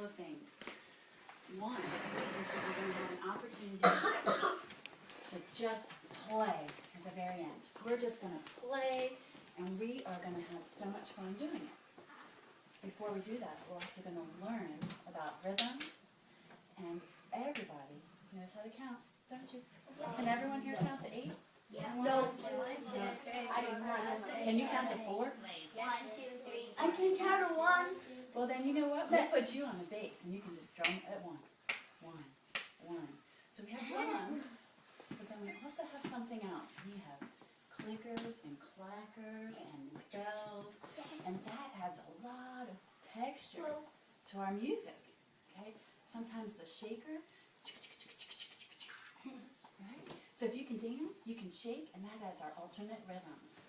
of things. One is that we're going to have an opportunity to just play at the very end. We're just going to play, and we are going to have so much fun doing it. Before we do that, we're also going to learn about rhythm, and everybody knows how to count, don't you? Can everyone here count to 8? Yeah. No. Can you count to 4? 1, 2, 3. I can count to 1. Well, then you know what? We'll put you on the bass, and you can just drum at 1. 1, 1. So we have drums, but then we also have something else. We have clickers and clackers and bells, and that adds a lot of texture to our music. Okay? Sometimes the shaker, right? So if you can dance, you can shake, and that adds our alternate rhythms.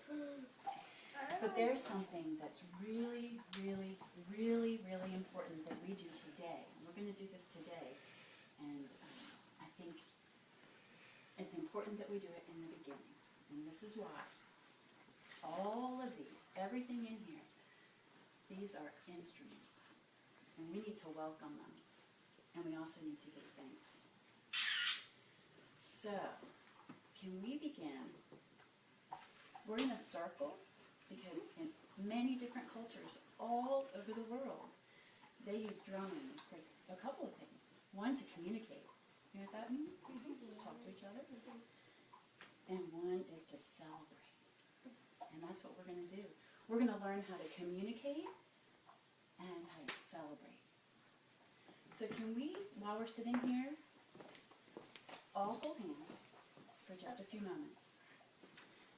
But there's something that's really, really, really, really important that we do today. We're going to do this today, and I think it's important that we do it in the beginning. And this is why. All of these, everything in here, these are instruments. And we need to welcome them. And we also need to give thanks. So, can we begin? We're in a circle because in many different cultures all over the world, they use drumming for a couple of things. One, to communicate. You know what that means? To talk to each other. And one is to celebrate. And that's what we're going to do. We're going to learn how to communicate and how to celebrate. So can we, while we're sitting here, all hold hands for just a few moments.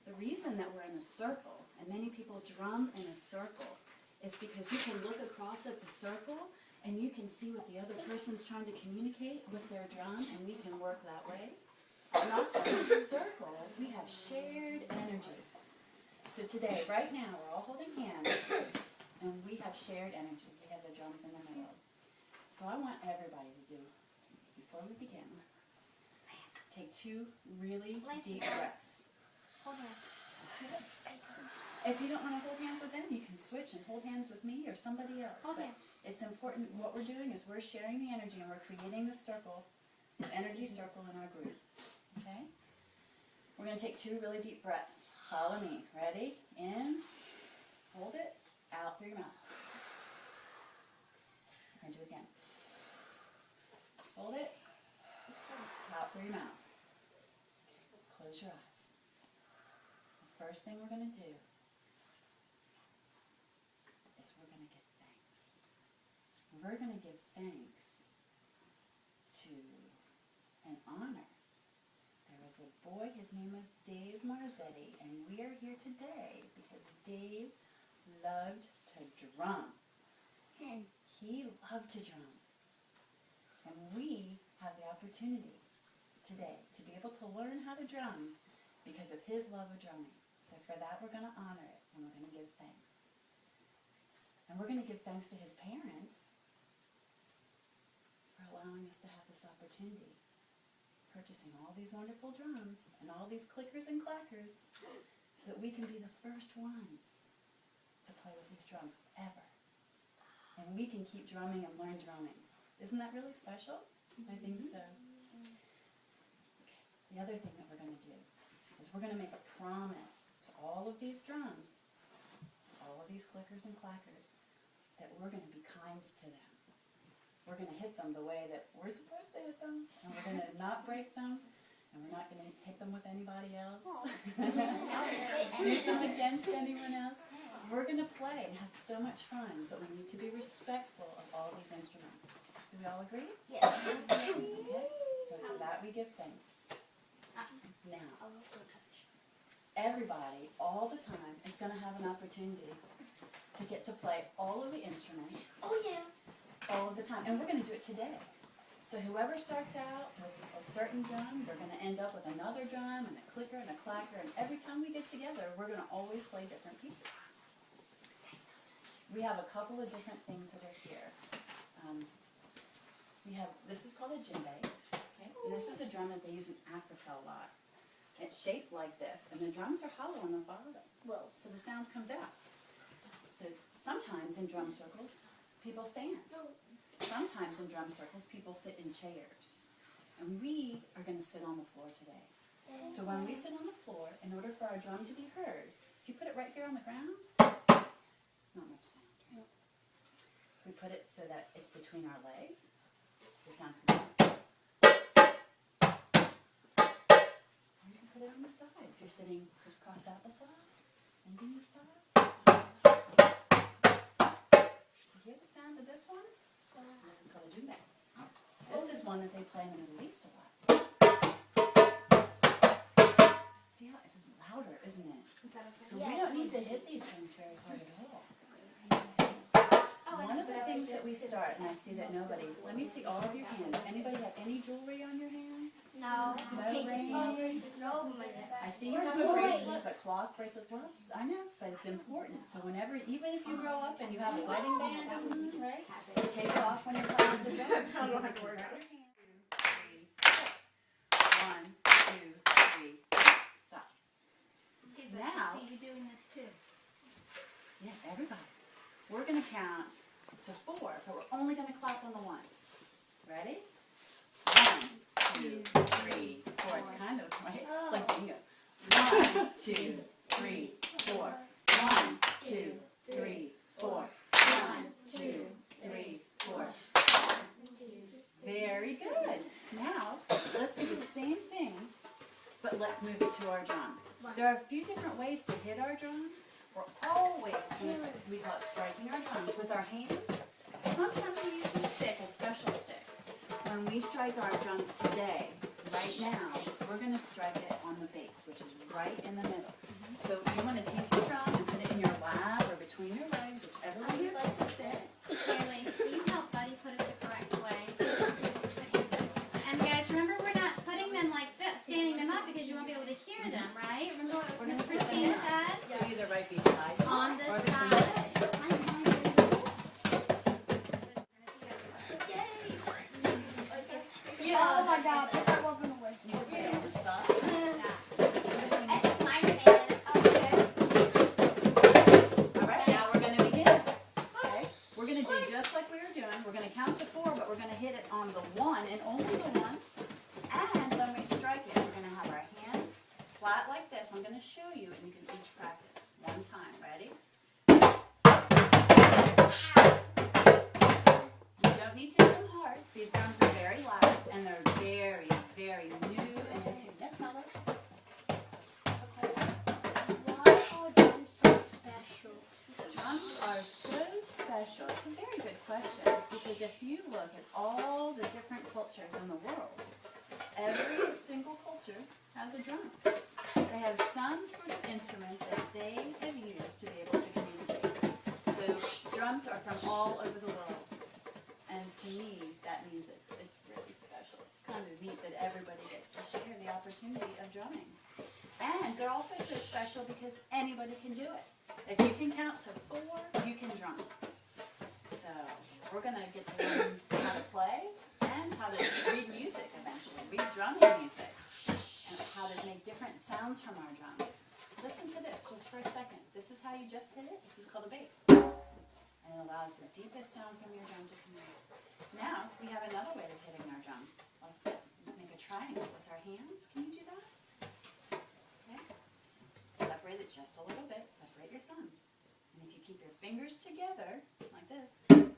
The reason that we're in a circle, and many people drum in a circle, is because you can look across at the circle and you can see what the other person's trying to communicate with their drum, and we can work that way. And also in the circle, we have shared energy. So today, right now, we're all holding hands, and we have shared energy. We have the drums in the middle. So I want everybody to do, before we begin, take 2 really deep breaths. Hold on. If you don't want to hold hands with them, you can switch and hold hands with me or somebody else. Okay. But it's important, what we're doing is we're sharing the energy, and we're creating the circle, the energy circle in our group. Okay? We're going to take 2 really deep breaths. Follow me. Ready? In. Hold it. Out through your mouth. And do it again. Hold it. Out through your mouth. Close your eyes. The first thing we're going to do is we're going to give thanks. We're going to give thanks to an honor. There was a boy, his name was Dave Marzetti, and we are here today because Dave loved to drum. He loved to drum. And we have the opportunity today to be able to learn how to drum because of his love of drumming. So for that, we're going to honor it, and we're going to give thanks. And we're going to give thanks to his parents for allowing us to have this opportunity, purchasing all these wonderful drums and all these clickers and clackers so that we can be the first ones to play with these drums ever. And we can keep drumming and learn drumming. Isn't that really special? I think so. Okay. The other thing that we're going to do is we're going to make a promise to all of these drums, to all of these clickers and clackers, that we're going to be kind to them. We're going to hit them the way that we're supposed to hit them, and we're going to not break them, and we're not going to hit them with anybody else, use them against anyone else. We're going to play and have so much fun, but we need to be respectful of all these instruments. Do we all agree? Yes. Okay, so for that we give thanks. Now, everybody, all the time, is going to have an opportunity to get to play all of the instruments. Oh, yeah. All of the time. And we're going to do it today. So whoever starts out with a certain drum, they're going to end up with another drum and a clicker and a clacker. And every time we get together, we're going to always play different pieces. We have a couple of different things that are here. This is called a djembe. Okay? And this is a drum that they use in Africa a lot. It's shaped like this, and the drums are hollow on the bottom. Whoa. So the sound comes out. So sometimes in drum circles, people stand. sometimes in drum circles, people sit in chairs. And we are going to sit on the floor today. So when we sit on the floor, in order for our drum to be heard, if you put it right here on the ground, not much sound, right? If we put it so that it's between our legs, the sound comes out. Or you can put it on the side if you're sitting crisscross applesauce, Indian style. So hear the sound of this one? This is called a djembe. This is one that they play in the Middle East a lot. See how it's louder, isn't it? So we don't need to hit these drums very hard at all. One of the things that we start, and I see that nobody, let me see all of your hands. Anybody have any jewelry on your hands? No. No rings? No. I see you have a bracelet, but cloth bracelet, well, I know, but it's important. So whenever, even if you grow up and you have a wedding band on, right? You take it off when you're playing the drums. So you just put your hand. 1, 2, 3, stop. Now, So you're doing this too. yeah, everybody. We're going to count to 4, but we're only going to clap on the 1. Ready? 1, 2, 3, 4. It's kind of, right? It's like bingo. 1, 2, 3, 4. 1, 2, 3, 4. 1, 2, 3, 4. Very good. Now, let's do the same thing, but let's move it to our drum. There are a few different ways to hit our drums. We're always going to, we call it striking our drums with our hands. Sometimes we use a stick, a special stick. When we strike our drums today, right now, we're going to strike it on the bass, which is right in the middle. So you want to take your drum and put it in your lap or between your legs, whichever way you'd like to sit. Okay, see how Buddy put it the correct way? And guys, remember we're not putting them like this, standing them up because you won't be able to hear them, right? Remember what Miss Christine said? So either right beside you On this or between side. your legs. Oh my God, put that weapon away. You can put it on the side. Alright, now we're going to begin. Okay? We're going to do just like we were doing. We're going to count to 4, but we're going to hit it on the 1 and only the 1. And when we strike it, we're going to have our hands flat like this. I'm going to show you, and you can each practice one time. Ready? You don't need to hit them hard. These drums are very loud, and they're very, very new and into. Yes, Mother? Why are drums so special? Drums are so special. It's a very good question, because if you look at all the different cultures in the world, every single culture has a drum. They have some sort of instrument that they have used to be able to communicate. So drums are from all over the world. And to me, that means it's really special. It's kind of neat that everybody gets to share the opportunity of drumming. And they're also so special because anybody can do it. If you can count to 4, you can drum. So we're going to get to learn how to play and how to read music eventually, read drumming music, and how to make different sounds from our drum. Listen to this just for a second. This is how you just hit it. This is called a bass. And it allows the deepest sound from your drum to come out. Now, we have another way of hitting our drum, like this. We make a triangle with our hands. Can you do that? Okay. Separate it just a little bit. Separate your thumbs. And if you keep your fingers together, like this. Very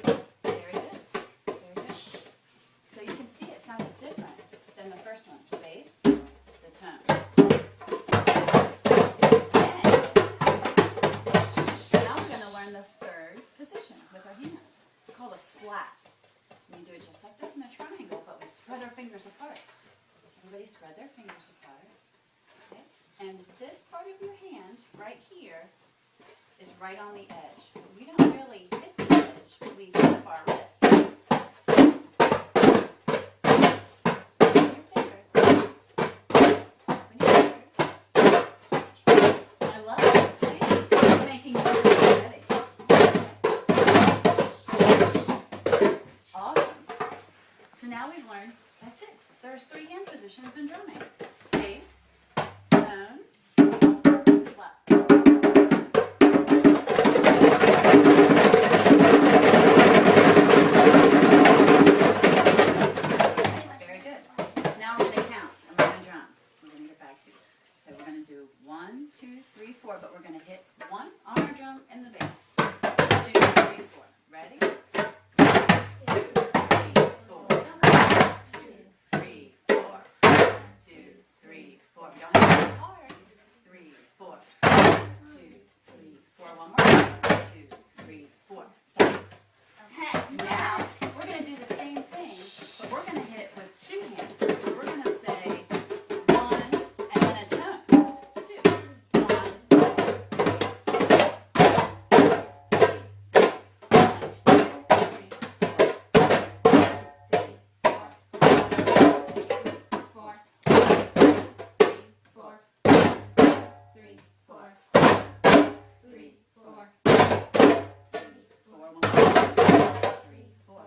good. Very good. So you can see it sounded different than the first one. The bass, the tone. Now we're going to learn the third position with our hands. It's called a slap. We do it just like this in a triangle, but we spread our fingers apart. Everybody spread their fingers apart. Okay? And this part of your hand, right here, is right on the edge. But we don't really hit the edge. We flip our wrists. Open your fingers. Open your fingers. I love it. See? I'm making music already. Awesome. So now we've learned, that's it. There's 3 hand positions in drumming. Bass, tone, slap. Very good. Now we're going to count. I'm going to drum. We're going to get back to it. So we're going to do 1, 2, 3, 4, but we're going to hit 1 on our drum and the bass. 2, 3, 4. Ready? 2, 3, 4. 2, 3, 4. 2, 3, 4. We don't have to hit hard. 3, 4. 2, 3, 4. One more. 2, 3, 4. Stop. Now we're going to do the same thing, but we're going to hit it with 2 hands. So we're going to say 1 and then a tone. 2. 1,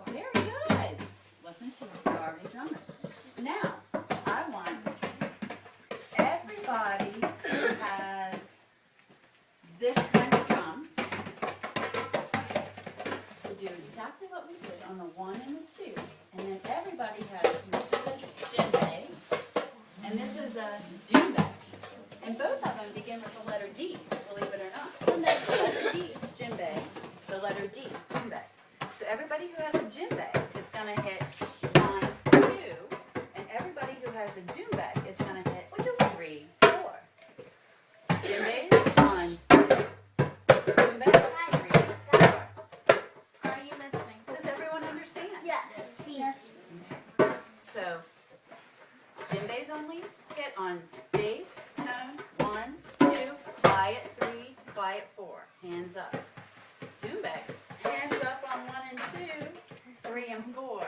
Very good. Listen to it. You're already drummers. Now, I want everybody who has this kind of drum to do exactly what we did on the 1 and the 2. And then everybody has, this is a djembe, and this is a doumbek. And both of them begin with the letter D, believe it or not. The letter D, djembe, the letter D, doumbek. So everybody who has a djembe is going to hit 1, 2, and everybody who has a doumbek is going to hit 3, 4. Djembes, 1, 2. Doumbeks, 3, 4. Are you listening? Does everyone understand? Yes. So, djembes only hit on bass, tone, 1, 2, quiet 3, quiet 4. Hands up. Doumbeks, hands up on 1 and 2, 3 and 4.